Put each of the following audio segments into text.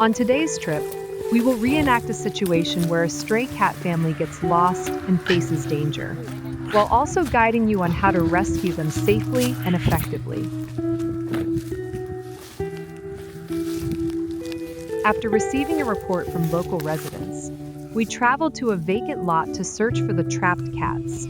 On today's trip, we will reenact a situation where a stray cat family gets lost and faces danger, while also guiding you on how to rescue them safely and effectively. After receiving a report from local residents, we traveled to a vacant lot to search for the trapped cats.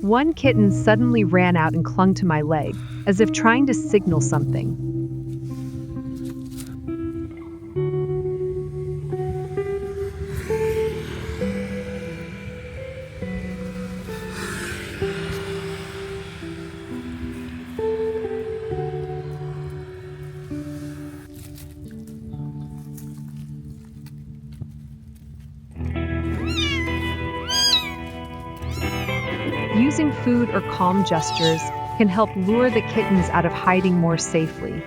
One kitten suddenly ran out and clung to my leg, as if trying to signal something. Using food or calm gestures can help lure the kittens out of hiding more safely.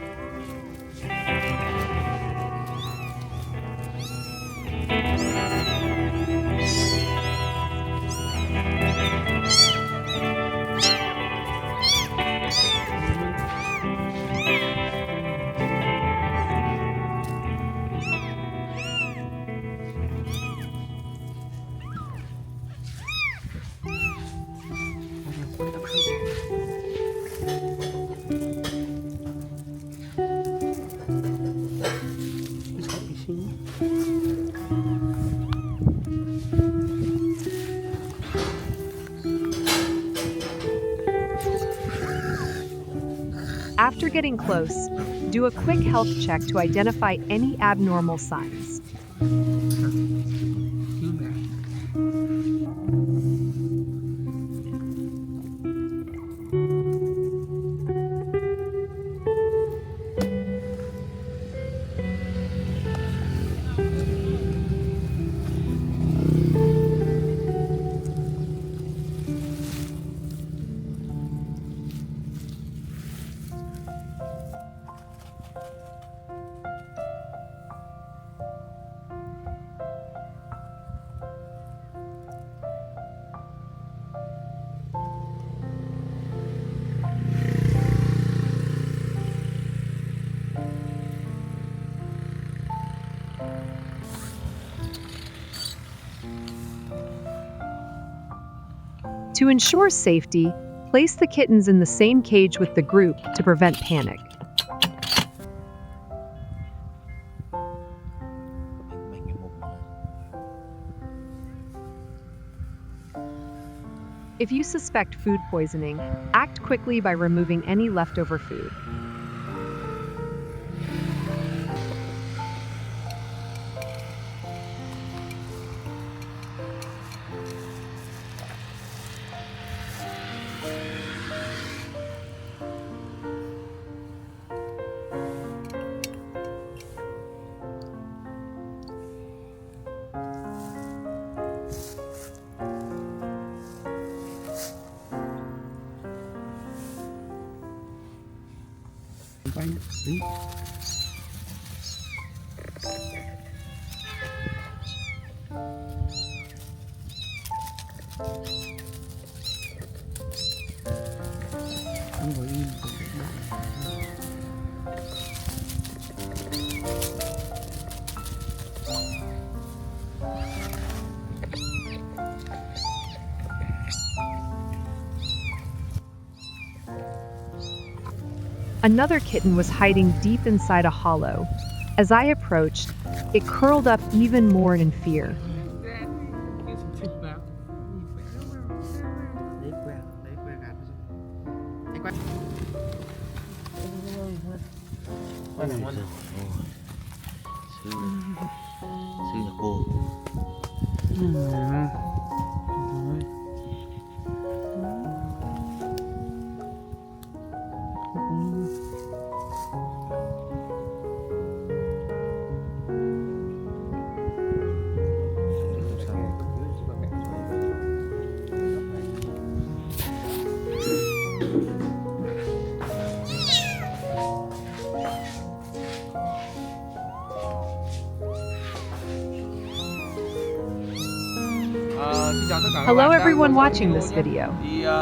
After getting close, do a quick health check to identify any abnormal signs. To ensure safety, place the kittens in the same cage with the group to prevent panic. If you suspect food poisoning, act quickly by removing any leftover food. Another kitten was hiding deep inside a hollow. As I approached, it curled up even more in fear. Hello everyone watching this video.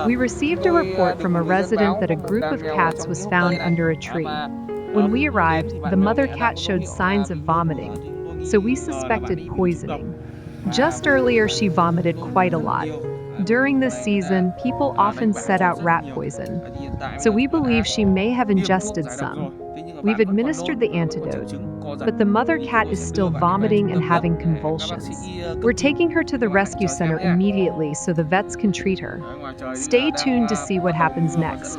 We received a report from a resident that a group of cats was found under a tree. When we arrived, the mother cat showed signs of vomiting, so we suspected poisoning. Just earlier, she vomited quite a lot. During this season, people often set out rat poison, so we believe she may have ingested some. We've administered the antidote, but the mother cat is still vomiting and having convulsions. We're taking her to the rescue center immediately so the vets can treat her. Stay tuned to see what happens next.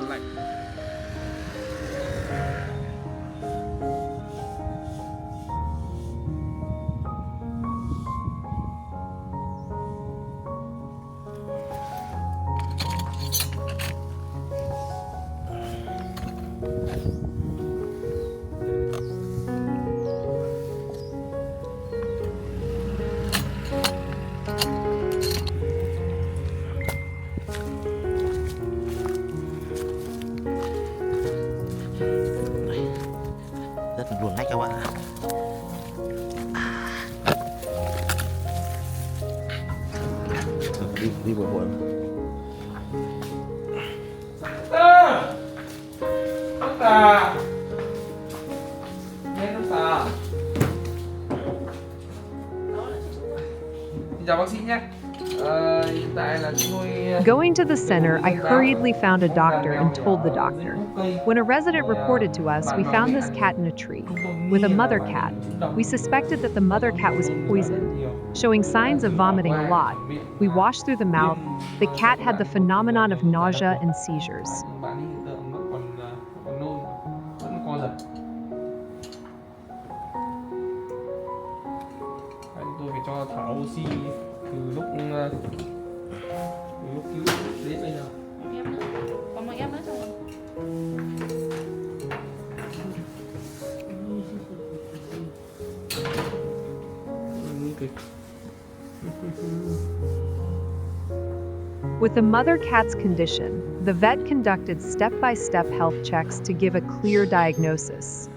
Rất luồn lách các bạn ạ. Đi vội vội. Tất cả nghe tất cả. Xin chào bác sĩ nhé. Hiện tại là chúng tôi Going to the center, I hurriedly found a doctor and told the doctor. When a resident reported to us, we found this cat in a tree with a mother cat. We suspected that the mother cat was poisoned, showing signs of vomiting a lot. We washed through the mouth. The cat had the phenomenon of nausea and seizures. bạn ấy hiện tượng vẫn còn nôn, vẫn co giật. Chúng tôi phải cho thở oxy từ lúc cứu đến bây giờ. Còn một em nữa xong. With the mother cat's condition, the vet conducted step-by-step health checks to give a clear diagnosis.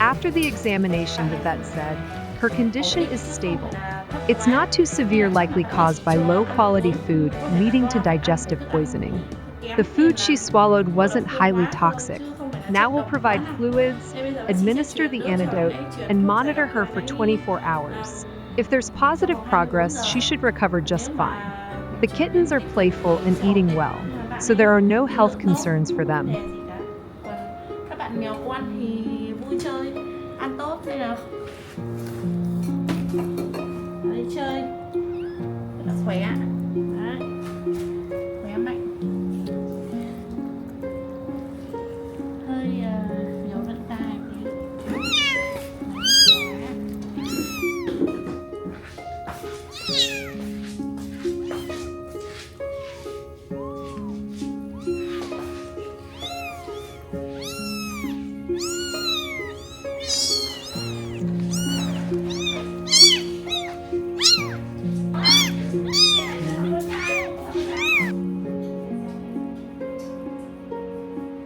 After the examination, the vet said, her condition is stable. It's not too severe, likely caused by low-quality food, leading to digestive poisoning. The food she swallowed wasn't highly toxic. Now we'll provide fluids, administer the antidote, and monitor her for 24 hours. If there's positive progress, she should recover just fine. The kittens are playful and eating well, so there are no health concerns for them. Các bạn mèo của anh thì vui chơi, ăn tốt nên là đi chơi rất là khỏe. Đấy. Khỏe mạnh. Hơi nhiều vận tài tí.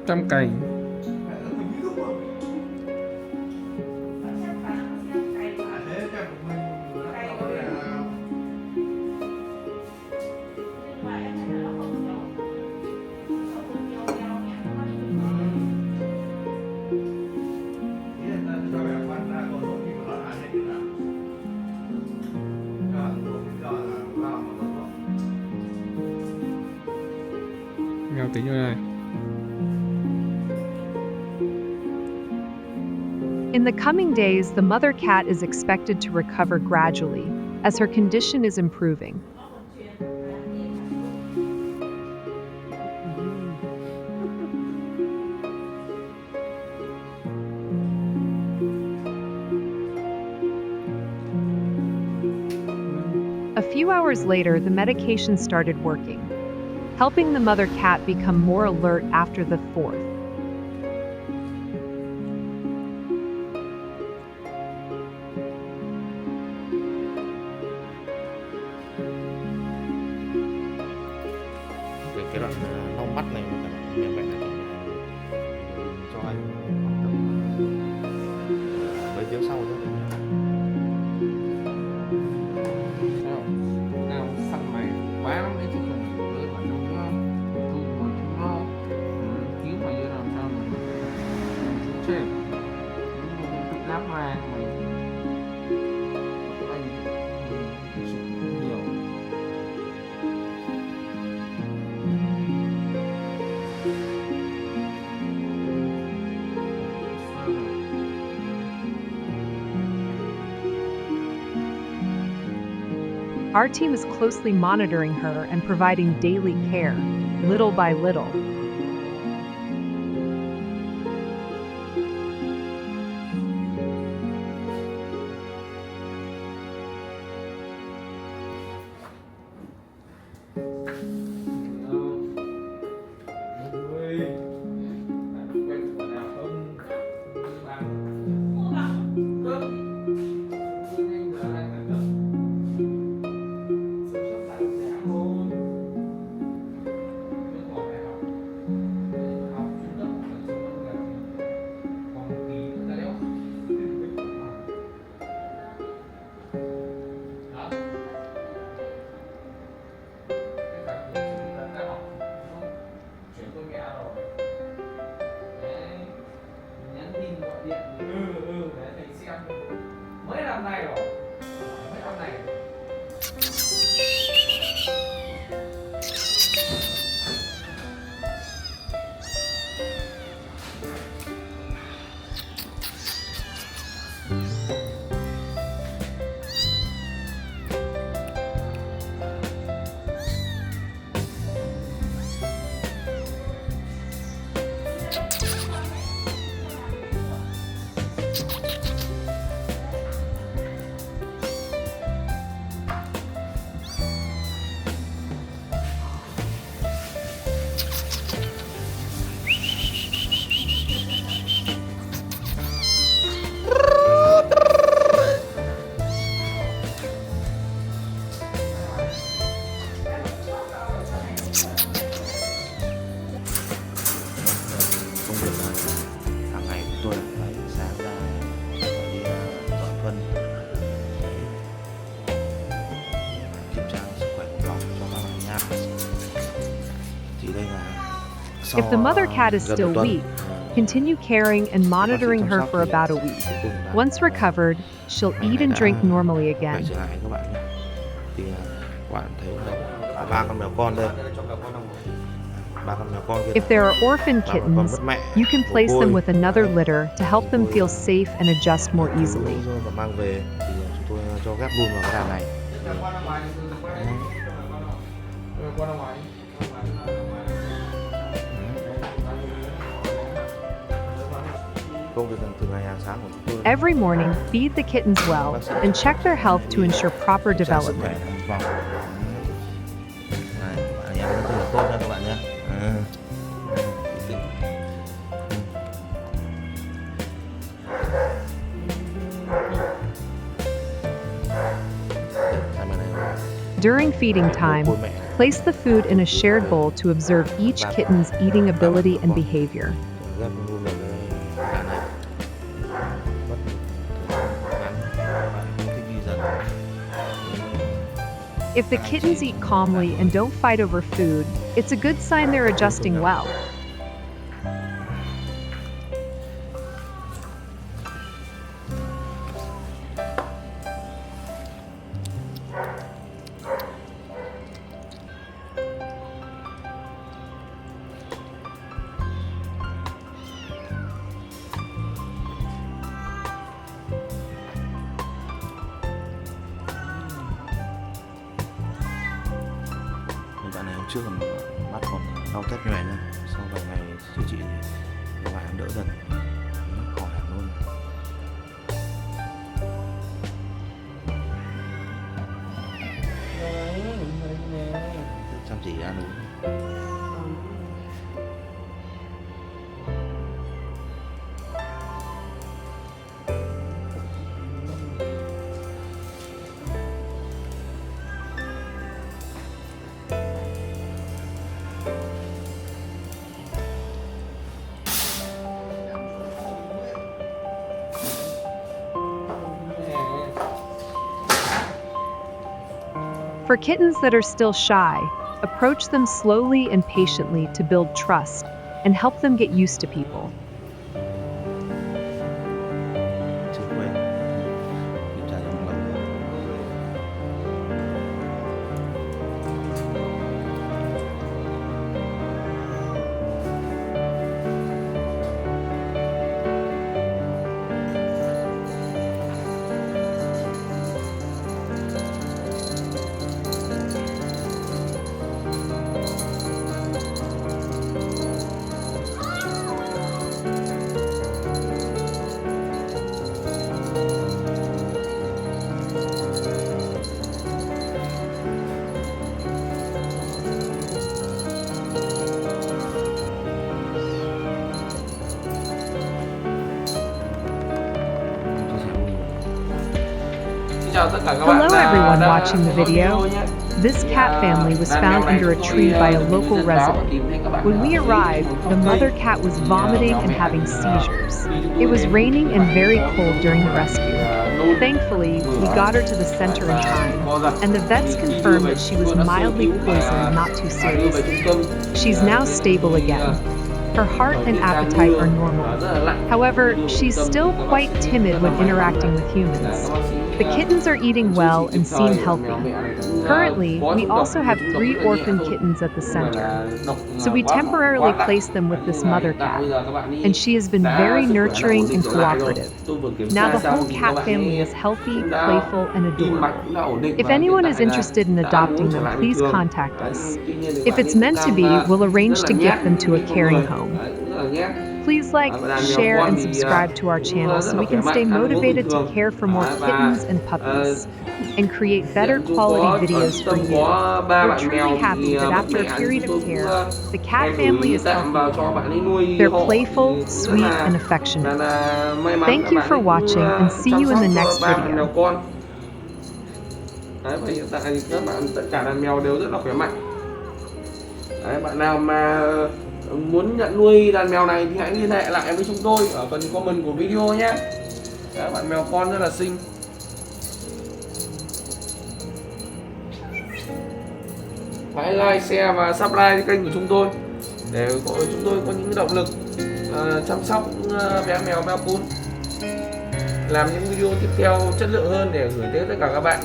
Trăm cành. Mèo tính rồi này. In the coming days, the mother cat is expected to recover gradually as her condition is improving. A few hours later, the medication started working, helping the mother cat become more alert after the fourth. Về cái đoạn lau mắt này với cả đoạn mẹ mẹ này thì cho anh khoảng tầm mấy tiếng sau nữa. Nào săn mày quá lắm đấy chứ không phải với bạn đâu nữa. Thu một chúng nó cứu mày như làm sao mà chết. Đúng rồi, tự lắp ra mày. Anh sụp nhiều. Our team is closely monitoring her and providing daily care, little by little. Mấy năm nay rồi. Mấy năm này. If the mother cat is still weak, continue caring and monitoring her for about a week. Once recovered, she'll eat and drink normally again. Trở lại các bạn nhé. Thì các bạn thấy ba con mèo con đây. Ba con mèo con kia. If there are orphan kittens, you can place them with another litter to help them feel safe and adjust more easily. Và mang về thì chúng tôi cho ghép luôn vào cái đàn này. qua ra ngoài. Công việc từ ngày hàng sáng của chúng tôi. Every morning, feed the kittens well and check their health to ensure proper Sức development. khỏe vòng. Này, bạn nhà nó là tốt nha các bạn nhé. During feeding time, place the food in a shared bowl to observe each kitten's eating ability and behavior. If the kittens eat calmly and don't fight over food, it's a good sign they're adjusting well. Bạn này hôm trước còn mắt còn đau tét nhòe nha, sau vài ngày chữa trị thì các bạn đỡ dần, nó khỏi hẳn luôn. Chăm chỉ ăn uống. For kittens that are still shy, approach them slowly and patiently to build trust and help them get used to people. Chưa quen, kiểm tra trong lòng. Chào tất cả các bạn Hello everyone đã watching the video. nhé. This cat family was found under a tree by a local resident. When we arrived, the mother cat was vomiting and having seizures. It was raining and very cold during the rescue. Thankfully, we got her to the center in time, and the vets confirmed that she was mildly poisoned, not too seriously. She's now stable again. Her heart and appetite are normal. However, she's still quite timid when interacting with humans. The kittens are eating well and seem healthy. Currently, we also have 3 orphan kittens at the center, so we temporarily place them with this mother cat, and she has been very nurturing and cooperative. Now the whole cat family is healthy, playful, and adorable. If anyone is interested in adopting them, please contact us. If it's meant to be, we'll arrange to gift them to a caring home. Please like, share, and subscribe to our channel so we can stay motivated to care for more kittens and puppies and create better quality videos for you. We're truly happy that after a period of care, the cat family is healthy. They're playful, sweet, and affectionate. Thank you for watching and see you in the next video. Đấy, và hiện tại thì các bạn tất cả đàn mèo đều rất là khỏe mạnh. Đấy, bạn nào mà muốn nhận nuôi đàn mèo này thì hãy liên hệ lại với chúng tôi ở phần comment của video nhé. Các bạn mèo con rất là xinh. Hãy like, share và subscribe kênh của chúng tôi để chúng tôi có những động lực chăm sóc bé mèo Belcoon, làm những video tiếp theo chất lượng hơn để gửi tới tất cả các bạn.